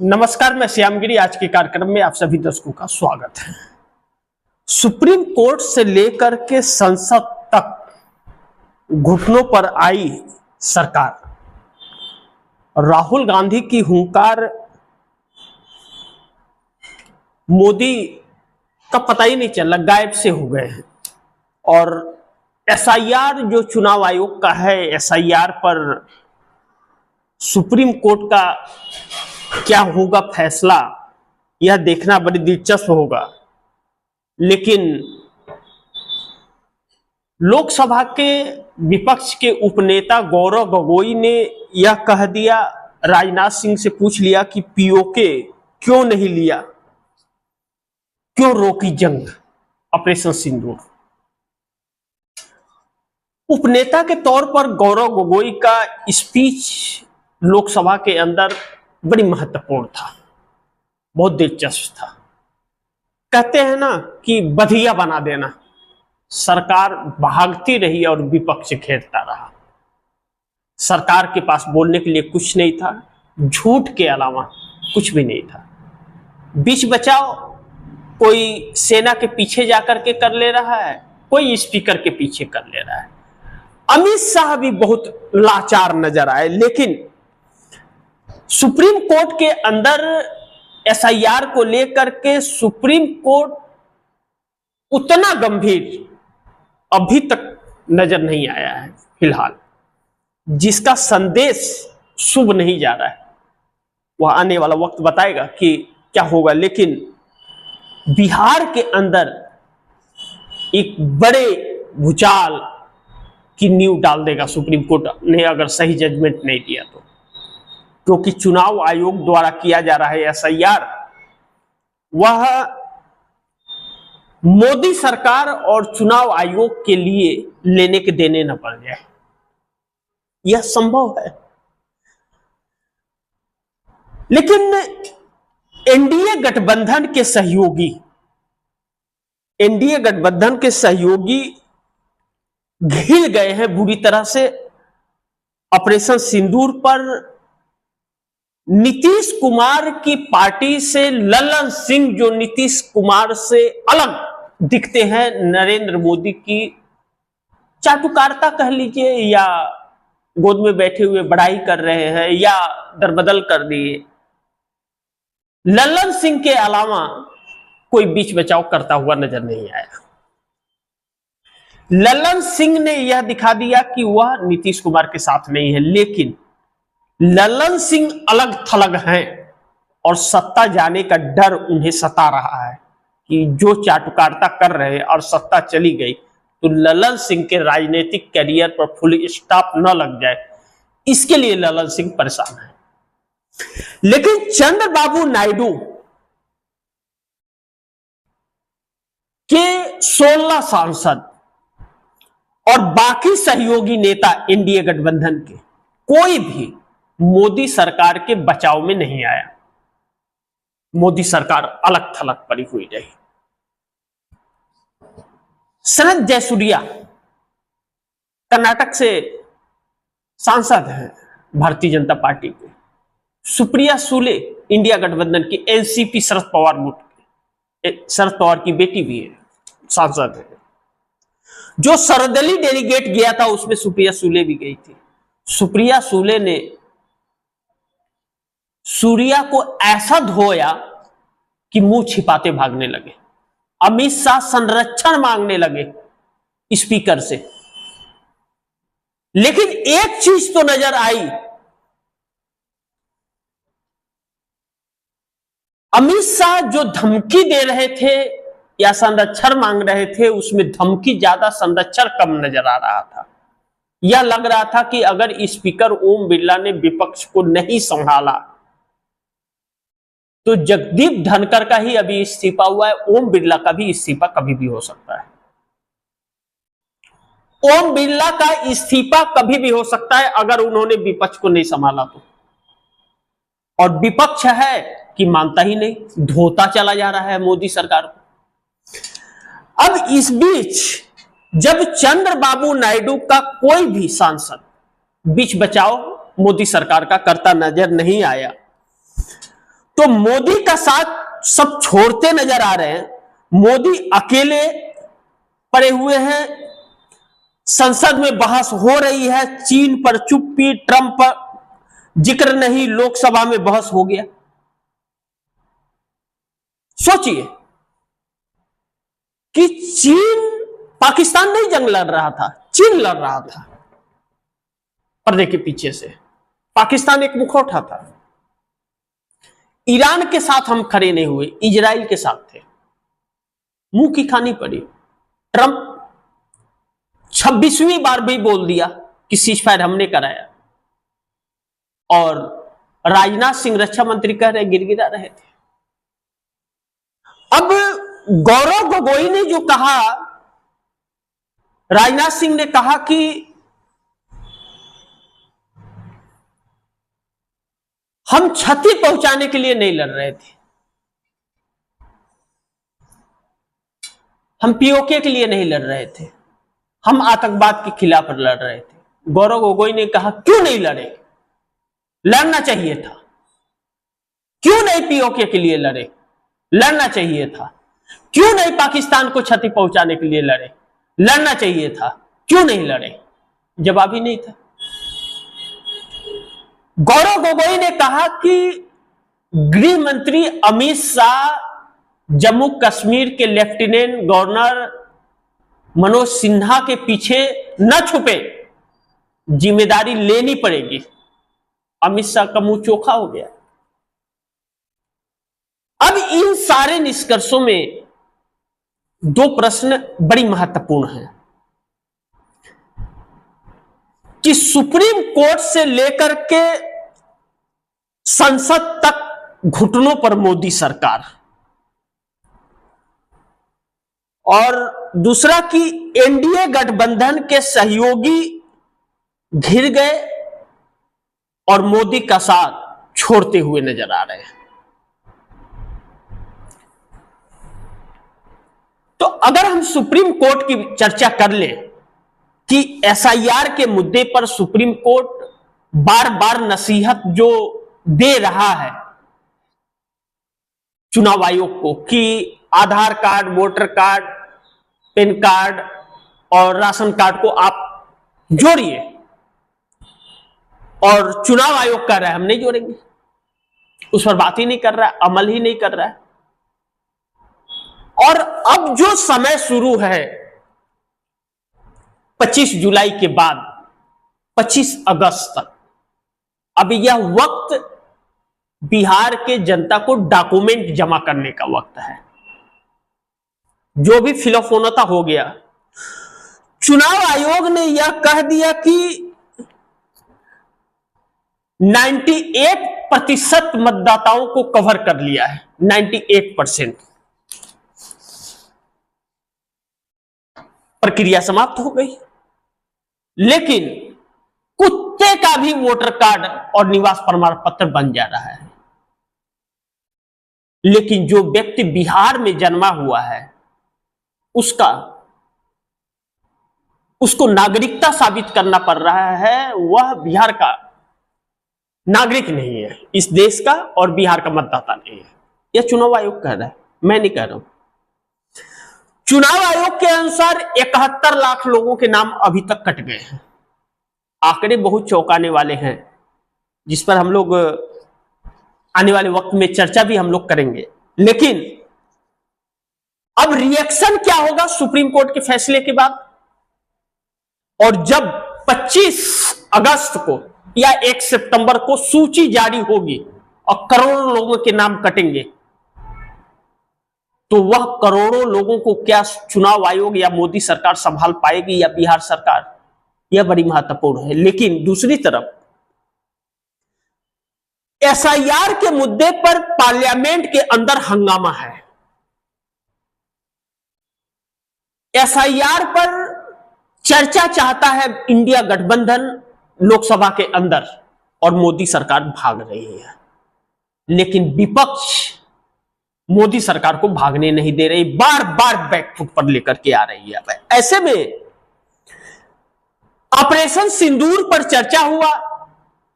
नमस्कार, मैं श्यामगिरी। आज के कार्यक्रम में आप सभी दर्शकों का स्वागत है। सुप्रीम कोर्ट से लेकर के संसद तक घुटनों पर आई सरकार। राहुल गांधी की हुंकार मोदी का पता ही नहीं चला, गायब से हो गए हैं। और एसआईआर जो चुनाव आयोग का है, एसआईआर पर सुप्रीम कोर्ट का क्या होगा फैसला, यह देखना बड़ी दिलचस्प होगा। लेकिन लोकसभा के विपक्ष के उपनेता गौरव गोगोई ने यह कह दिया, राजनाथ सिंह से पूछ लिया कि पीओके क्यों नहीं लिया, क्यों रोकी जंग ऑपरेशन सिंदूर। उपनेता के तौर पर गौरव गोगोई का स्पीच लोकसभा के अंदर बड़ी महत्वपूर्ण था, बहुत दिलचस्प था। कहते हैं ना कि बधिया बना देना। सरकार भागती रही और विपक्ष घेरता रहा। सरकार के पास बोलने के लिए कुछ नहीं था, झूठ के अलावा कुछ भी नहीं था। बीच बचाव कोई सेना के पीछे जाकर के कर ले रहा है, कोई स्पीकर के पीछे कर ले रहा है। अमित शाह भी बहुत लाचार नजर आए। लेकिन सुप्रीम कोर्ट के अंदर एसआईआर को लेकर के सुप्रीम कोर्ट उतना गंभीर अभी तक नजर नहीं आया है फिलहाल, जिसका संदेश शुभ नहीं जा रहा है। वह आने वाला वक्त बताएगा कि क्या होगा। लेकिन बिहार के अंदर एक बड़े भूचाल की नींव डाल देगा सुप्रीम कोर्ट ने, अगर सही जजमेंट नहीं दिया तो। क्योंकि चुनाव आयोग द्वारा किया जा रहा है एसआईआर, वह मोदी सरकार और चुनाव आयोग के लिए लेने के देने न पड़ जाए, यह संभव है। लेकिन एनडीए गठबंधन के सहयोगी घिर गए हैं बुरी तरह से ऑपरेशन सिंदूर पर। नीतीश कुमार की पार्टी से लल्लन सिंह, जो नीतीश कुमार से अलग दिखते हैं, नरेंद्र मोदी की चाटुकारिता कह लीजिए, या गोद में बैठे हुए बड़ाई कर रहे हैं, या दरबदल कर दिए। लल्लन सिंह के अलावा कोई बीच बचाव करता हुआ नजर नहीं आया। लल्लन सिंह ने यह दिखा दिया कि वह नीतीश कुमार के साथ नहीं है। लेकिन लल्लन सिंह अलग थलग हैं और सत्ता जाने का डर उन्हें सता रहा है कि जो चाटुकारिता कर रहे हैं और सत्ता चली गई तो लल्लन सिंह के राजनीतिक करियर पर फुल स्टॉप न लग जाए, इसके लिए लल्लन सिंह परेशान है। लेकिन चंद्रबाबू नायडू के 16 सांसद और बाकी सहयोगी नेता एनडीए गठबंधन के कोई भी मोदी सरकार के बचाव में नहीं आया। मोदी सरकार अलग थलग पड़ी हुई रही। सनत जयसूर्या कर्नाटक से सांसद हैं भारतीय जनता पार्टी के। सुप्रिया सुले इंडिया गठबंधन की एनसीपी शरद पवार की बेटी भी है, सांसद है। जो सर्वदलीय डेलीगेट गया था उसमें सुप्रिया सुले भी गई थी। सुप्रिया सुले ने सूर्या को ऐसा धोया कि मुंह छिपाते भागने लगे। अमित शाह संरक्षण मांगने लगे स्पीकर से। लेकिन एक चीज तो नजर आई, अमित शाह जो धमकी दे रहे थे या संरक्षण मांग रहे थे, उसमें धमकी ज्यादा, संरक्षण कम नजर आ रहा था। यह लग रहा था कि अगर स्पीकर ओम बिरला ने विपक्ष को नहीं संभाला तो जगदीप धनखड़ का ही अभी इस्तीफा हुआ है, ओम बिरला का भी इस्तीफा कभी भी हो सकता है। ओम बिरला का इस्तीफा कभी भी हो सकता है अगर उन्होंने विपक्ष को नहीं संभाला तो। और विपक्ष है कि मानता ही नहीं, धोता चला जा रहा है मोदी सरकार को। अब इस बीच जब चंद्रबाबू नायडू का कोई भी सांसद बीच बचाव मोदी सरकार का करता नजर नहीं आया, तो मोदी का साथ सब छोड़ते नजर आ रहे हैं। मोदी अकेले पड़े हुए हैं, संसद में बहस हो रही है, चीन पर चुप्पी, ट्रंप पर जिक्र नहीं, लोकसभा में बहस हो गया। सोचिए कि चीन, पाकिस्तान नहीं जंग लड़ रहा था, चीन लड़ रहा था पर्दे के पीछे से। पाकिस्तान एक मुखौटा था। ईरान के साथ हम खड़े नहीं हुए, इजराइल के साथ थे, मुंह की खानी पड़ी। ट्रंप 26वीं बार भी बोल दिया कि सीजफायर हमने कराया, और राजनाथ सिंह रक्षा मंत्री कह रहे गिड़गिड़ा रहे थे। अब गौरव गोगोई ने जो कहा, राजनाथ सिंह ने कहा कि हम क्षति पहुंचाने के लिए नहीं लड़ रहे थे, हम पीओके के लिए नहीं लड़ रहे थे, हम आतंकवाद के खिलाफ लड़ रहे थे। गौरव गोगोई ने कहा क्यों नहीं लड़े, लड़ना चाहिए था। क्यों नहीं पीओके के लिए लड़े, लड़ना चाहिए था। क्यों नहीं पाकिस्तान को क्षति पहुंचाने के लिए लड़े, लड़ना चाहिए था। क्यों नहीं लड़े, जवाब ही नहीं था। गौरव गोगोई ने कहा कि गृह मंत्री अमित शाह जम्मू कश्मीर के लेफ्टिनेंट गवर्नर मनोज सिन्हा के पीछे न छुपे, जिम्मेदारी लेनी पड़ेगी। अमित शाह का मुंह चोखा हो गया। अब इन सारे निष्कर्षों में दो प्रश्न बड़ी महत्वपूर्ण हैं कि सुप्रीम कोर्ट से लेकर के संसद तक घुटनों पर मोदी सरकार, और दूसरा कि एनडीए गठबंधन के सहयोगी घिर गए और मोदी का साथ छोड़ते हुए नजर आ रहे हैं। तो अगर हम सुप्रीम कोर्ट की चर्चा कर लें कि एसआईआर के मुद्दे पर सुप्रीम कोर्ट बार बार नसीहत जो दे रहा है चुनाव आयोग को कि Aadhaar card, voter card, PAN card और राशन कार्ड को आप जोड़िए, और चुनाव आयोग कह रहा है हम नहीं जोड़ेंगे, उस पर बात ही नहीं कर रहा है, अमल ही नहीं कर रहा है। और अब जो समय शुरू है 25 जुलाई के बाद 25 अगस्त तक, अब यह वक्त बिहार के जनता को डॉक्यूमेंट जमा करने का वक्त है। जो भी फिलोफोनता हो गया, चुनाव आयोग ने यह कह दिया कि 98% मतदाताओं को कवर कर लिया है, 98%। प्रक्रिया समाप्त हो गई। लेकिन कुत्ते का भी वोटर कार्ड और निवास प्रमाण पत्र बन जा रहा है। लेकिन जो व्यक्ति बिहार में जन्मा हुआ है उसको नागरिकता साबित करना पड़ रहा है, वह बिहार का नागरिक नहीं है, इस देश का और बिहार का मतदाता नहीं है। यह चुनाव आयोग कह रहा है, मैं नहीं कह रहा हूं। चुनाव आयोग के अनुसार 71 लाख लोगों के नाम अभी तक कट गए हैं। आंकड़े बहुत चौंकाने वाले हैं, जिस पर हम लोग आने वाले वक्त में चर्चा भी हम लोग करेंगे। लेकिन अब रिएक्शन क्या होगा सुप्रीम कोर्ट के फैसले के बाद, और जब 25 अगस्त को या 1 सितंबर को सूची जारी होगी और करोड़ों लोगों के नाम कटेंगे, तो वह करोड़ों लोगों को क्या चुनाव आयोग या मोदी सरकार संभाल पाएगी या बिहार सरकार, यह बड़ी महत्वपूर्ण है। लेकिन दूसरी तरफ एसआईआर के मुद्दे पर पार्लियामेंट के अंदर हंगामा है। एसआईआर पर चर्चा चाहता है इंडिया गठबंधन लोकसभा के अंदर, और मोदी सरकार भाग रही है। लेकिन विपक्ष मोदी सरकार को भागने नहीं दे रही, बार बार बैकफुट पर लेकर के आ रही है। ऐसे में ऑपरेशन सिंदूर पर चर्चा हुआ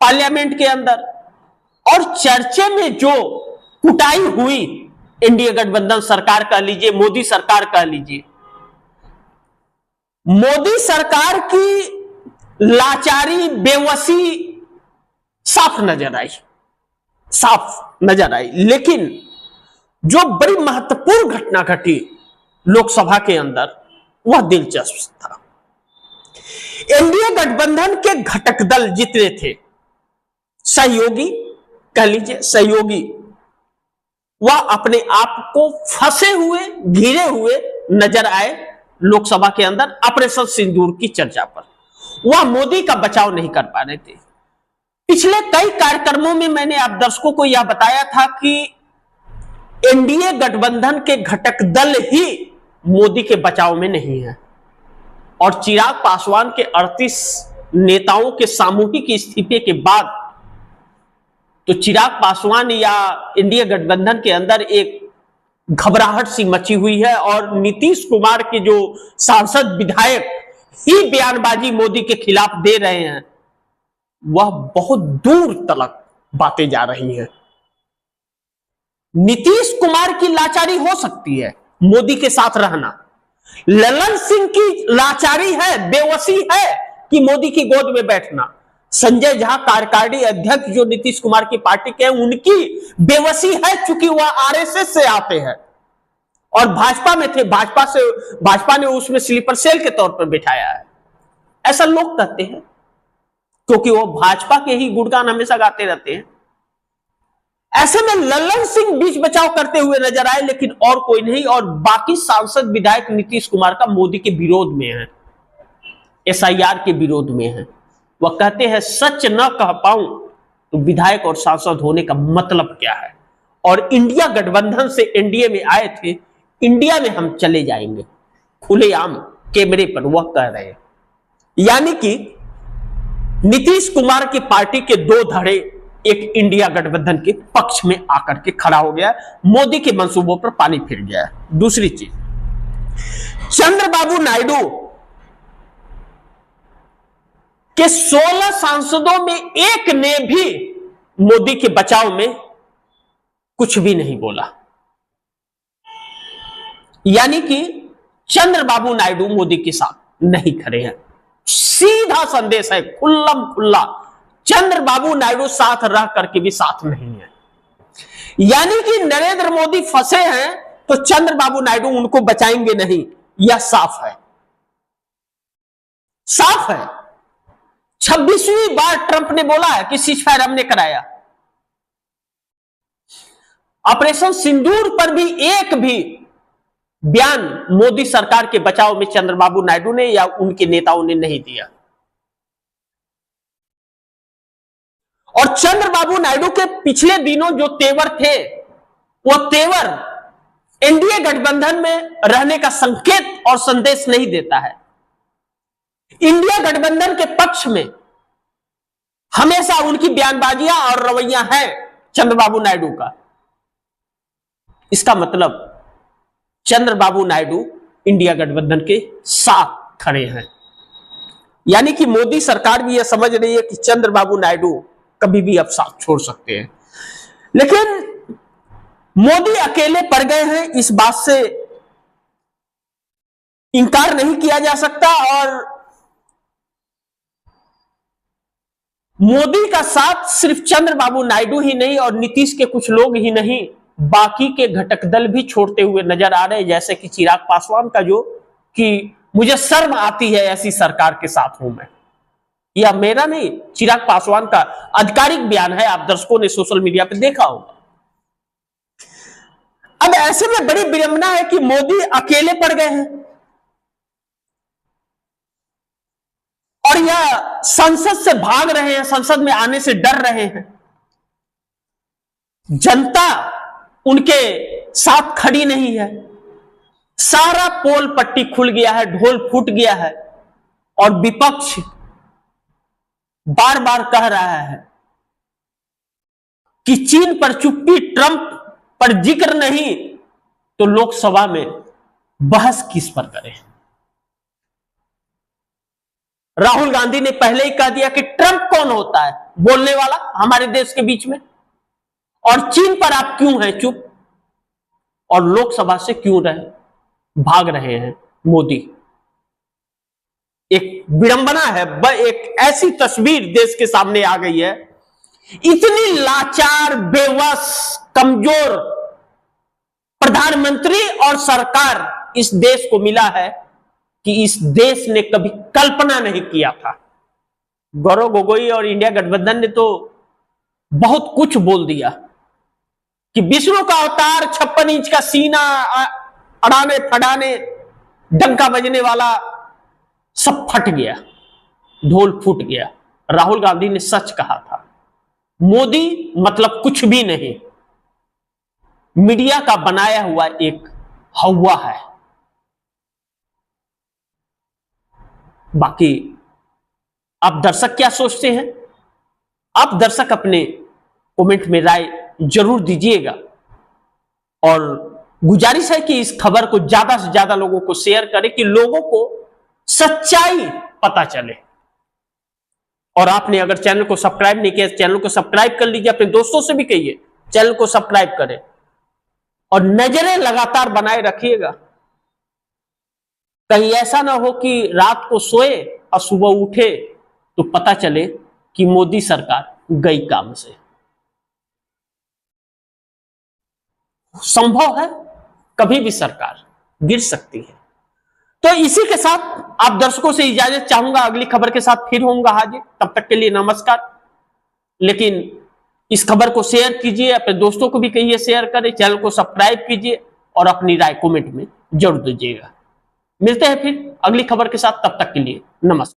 पार्लियामेंट के अंदर, और चर्चे में जो कुटाई हुई एनडीए गठबंधन सरकार कह लीजिए, मोदी सरकार कह लीजिए, मोदी सरकार की लाचारी, बेवसी साफ नजर आई, साफ नजर आई। लेकिन जो बड़ी महत्वपूर्ण घटना घटी लोकसभा के अंदर, वह दिलचस्प था। एनडीए गठबंधन के घटक दल जितने थे, सहयोगी कह लीजिए, सहयोगी, वह अपने आप को फंसे हुए, घिरे हुए नजर आए लोकसभा के अंदर ऑपरेशन सिंदूर की चर्चा पर। वह मोदी का बचाव नहीं कर पा रहे थे। पिछले कई कार्यक्रमों में मैंने आप दर्शकों को यह बताया था कि एनडीए गठबंधन के घटक दल ही मोदी के बचाव में नहीं है, और चिराग पासवान के 38 नेताओं के सामूहिक इस्तीफे के बाद तो चिराग पासवान या एनडीए गठबंधन के अंदर एक घबराहट सी मची हुई है, और नीतीश कुमार के जो सांसद विधायक ही बयानबाजी मोदी के खिलाफ दे रहे हैं, वह बहुत दूर तक बातें जा रही हैं। नीतीश कुमार की लाचारी हो सकती है मोदी के साथ रहना, ललन सिंह की लाचारी है, बेवसी है कि मोदी की गोद में बैठना, संजय झा कार्यकारिणी अध्यक्ष जो नीतीश कुमार की पार्टी के हैं, उनकी बेवसी है चूंकि वह आरएसएस से आते हैं और भाजपा में थे, भाजपा ने उसमें स्लीपर सेल के तौर पर बिठाया है, ऐसा लोग कहते हैं, क्योंकि वो भाजपा के ही गुणगान हमेशा गाते रहते हैं। ऐसे में ललन सिंह बीच बचाव करते हुए नजर आए, लेकिन और कोई नहीं, और बाकी सांसद विधायक नीतीश कुमार का मोदी के विरोध में है, एसआईआर के विरोध में है। वह कहते हैं सच न कह पाऊं तो विधायक और सांसद होने का मतलब क्या है, और इंडिया गठबंधन से एनडीए में आए थे, इंडिया में हम चले जाएंगे, खुलेआम कैमरे पर वह कह रहे हैं। यानी कि नीतीश कुमार की पार्टी के दो धड़े एक इंडिया गठबंधन के पक्ष में आकर के खड़ा हो गया, मोदी के मंसूबों पर पानी फिर गया है। दूसरी चीज, चंद्रबाबू नायडू के 16 सांसदों में एक ने भी मोदी के बचाव में कुछ भी नहीं बोला। यानी कि चंद्रबाबू नायडू मोदी के साथ नहीं खड़े हैं। सीधा संदेश है, खुल्लम खुल्ला, चंद्रबाबू नायडू साथ रह करके भी साथ नहीं है। यानी कि नरेंद्र मोदी फंसे हैं तो चंद्रबाबू नायडू उनको बचाएंगे नहीं, यह साफ है, साफ है। 26वीं बार ट्रंप ने बोला है कि सीजफायर हमने कराया। ऑपरेशन सिंदूर पर भी एक भी बयान मोदी सरकार के बचाव में चंद्रबाबू नायडू ने या उनके नेताओं ने नहीं दिया। और चंद्रबाबू नायडू के पिछले दिनों जो तेवर थे, वह तेवर एनडीए गठबंधन में रहने का संकेत और संदेश नहीं देता है। इंडिया गठबंधन के पक्ष में हमेशा उनकी बयानबाजियां और रवैया है चंद्रबाबू नायडू का। इसका मतलब चंद्रबाबू नायडू इंडिया गठबंधन के साथ खड़े हैं। यानी कि मोदी सरकार भी यह समझ रही है कि चंद्रबाबू नायडू कभी भी अब साथ छोड़ सकते हैं, लेकिन मोदी अकेले पड़ गए हैं, इस बात से इंकार नहीं किया जा सकता। और मोदी का साथ सिर्फ चंद्रबाबू नायडू ही नहीं और नीतीश के कुछ लोग ही नहीं, बाकी के घटक दल भी छोड़ते हुए नजर आ रहे हैं, जैसे कि चिराग पासवान का, जो कि मुझे शर्म आती है ऐसी सरकार के साथ हूं मैं। यह मेरा नहीं, चिराग पासवान का आधिकारिक बयान है, आप दर्शकों ने सोशल मीडिया पर देखा होगा। अब ऐसे में बड़ी विडंबना है कि मोदी अकेले पड़ गए हैं और यह संसद से भाग रहे हैं, संसद में आने से डर रहे हैं। जनता उनके साथ खड़ी नहीं है, सारा पोल पट्टी खुल गया है, ढोल फूट गया है, और विपक्ष बार बार कह रहा है कि चीन पर चुप्पी, ट्रंप पर जिक्र नहीं, तो लोकसभा में बहस किस पर करें। राहुल गांधी ने पहले ही कह दिया कि ट्रंप कौन होता है बोलने वाला हमारे देश के बीच में, और चीन पर आप क्यों हैं चुप, और लोकसभा से क्यों भाग रहे हैं मोदी। एक विडंबना है, एक ऐसी तस्वीर देश के सामने आ गई है, इतनी लाचार, बेवस, कमजोर प्रधानमंत्री और सरकार इस देश को मिला है कि इस देश ने कभी कल्पना नहीं किया था। गौरव गोगोई और इंडिया गठबंधन ने तो बहुत कुछ बोल दिया कि विष्णु का अवतार, 56 इंच का सीना, अड़ाने फड़ाने डंका बजने वाला सब फट गया, ढोल फूट गया। राहुल गांधी ने सच कहा था, मोदी मतलब कुछ भी नहीं, मीडिया का बनाया हुआ एक हवा है। बाकी आप दर्शक क्या सोचते हैं, आप दर्शक अपने कमेंट में राय जरूर दीजिएगा, और गुजारिश है कि इस खबर को ज्यादा से ज्यादा लोगों को शेयर करें कि लोगों को सच्चाई पता चले। और आपने अगर चैनल को सब्सक्राइब नहीं किया, चैनल को सब्सक्राइब कर लीजिए, अपने दोस्तों से भी कहिए चैनल को सब्सक्राइब करें, और नजरें लगातार बनाए रखिएगा। कहीं ऐसा ना हो कि रात को सोए और सुबह उठे तो पता चले कि मोदी सरकार गई काम से। संभव है, कभी भी सरकार गिर सकती है। तो इसी के साथ आप दर्शकों से इजाजत चाहूंगा, अगली खबर के साथ फिर होऊंगा हाजिर, तब तक के लिए नमस्कार। लेकिन इस खबर को शेयर कीजिए, अपने दोस्तों को भी कहिए शेयर करें, चैनल को सब्सक्राइब कीजिए और अपनी राय कमेंट में जरूर दीजिएगा। मिलते हैं फिर अगली खबर के साथ, तब तक के लिए नमस्कार।